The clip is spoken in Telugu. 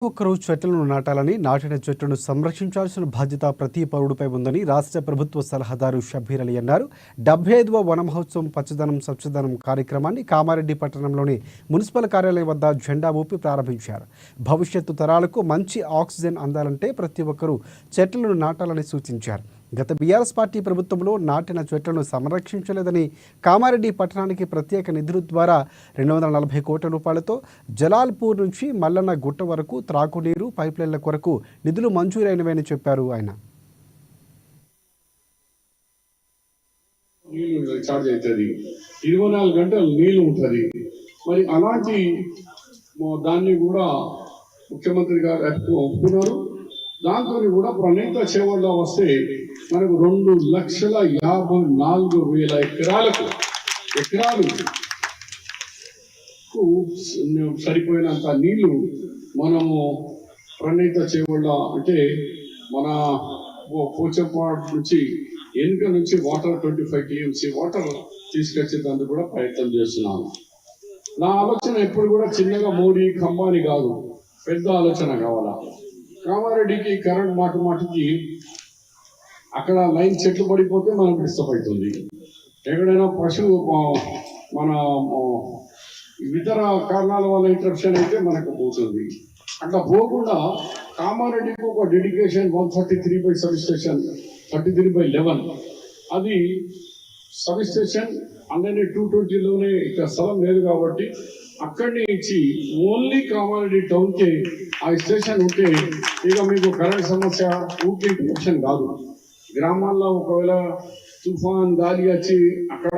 ఒక్కరూ చెట్లను నాటాలని, నాటిన చెట్లను సంరక్షించాల్సిన బాధ్యత ప్రతి పౌరుడిపై ఉందని రాష్ట్ర ప్రభుత్వ సలహాదారు షబ్బీర్ అలీ అన్నారు. 75వ వన మహోత్సవం పచ్చదనం స్వచ్ఛదనం కార్యక్రమాన్ని కామారెడ్డి పట్టణంలోని మున్సిపల్ కార్యాలయం వద్ద జెండా ఊపి ప్రారంభించారు. భవిష్యత్తు తరాలకు మంచి ఆక్సిజన్ అందాలంటే ప్రతి ఒక్కరూ చెట్లను నాటాలని సూచించారు. గత బీఆర్ఎస్ పార్టీ ప్రభుత్వంలో నాటిన చెట్లను సంరక్షించలేదని, కామారెడ్డి పట్టణానికి ప్రత్యేక నిధుల ద్వారా 240 కోట్ల రూపాయలతో జలాల్పూర్ నుంచి మల్లన్న గుట్ట వరకు త్రాగునీరు, పైప్లైన్ల కొరకు నిధులు మంజూరైనవని చెప్పారు. ఆయన నీళ్లు ఛార్జ్ అవుతుంది, 24 గంటలు నీళ్లు ఉంటుంది. మరి అలాంటి దాన్ని కూడా ముఖ్యమంత్రి గారు ఒప్పుకున్నారు. దాంతో కూడా ప్రణీత చేవల్లో వస్తే మనకు 2,54,000 ఎకరాలు సరిపోయినంత నీళ్లు మనము ప్రణీత చేవళ్ళ అంటే మన పోచంపాడు నుంచి వెనుక నుంచి వాటర్ 25 TMC వాటర్ తీసుకొచ్చేందుకు కూడా ప్రయత్నం చేస్తున్నాను. నా ఆలోచన ఎప్పుడు కూడా చిన్నగా మోడీ ఖంబాని కాదు, పెద్ద ఆలోచన కావాలా. కామారెడ్డికి కరెంట్ మాటికి అక్కడ లైన్ చెట్లు పడిపోతే మనకు డిస్టర్బ్ అవుతుంది. ఎక్కడైనా పశువు మన ఇతర కారణాల వల్ల ఇంటరప్షన్ అయితే మనకు పోతుంది. అట్లా పోకుండా కామారెడ్డికి ఒక డెడికేషన్ 133 సబ్ స్టేషన్ 33/11 అది సబ్ స్టేషన్ అందరినీ 220లోనే ఇక్కడ స్థలం లేదు కాబట్టి అక్కడిని ఇచ్చి ఓన్లీ కామారెడ్డి టౌన్కి ఆ స్టేషన్ ఉంటే ఇక మీకు కరెంట్ సమస్య ఊకే ఇంటరప్షన్ కాదు. గ్రామాల్లో ఒకవేళ తుఫాన్ గాలి వచ్చి అక్కడ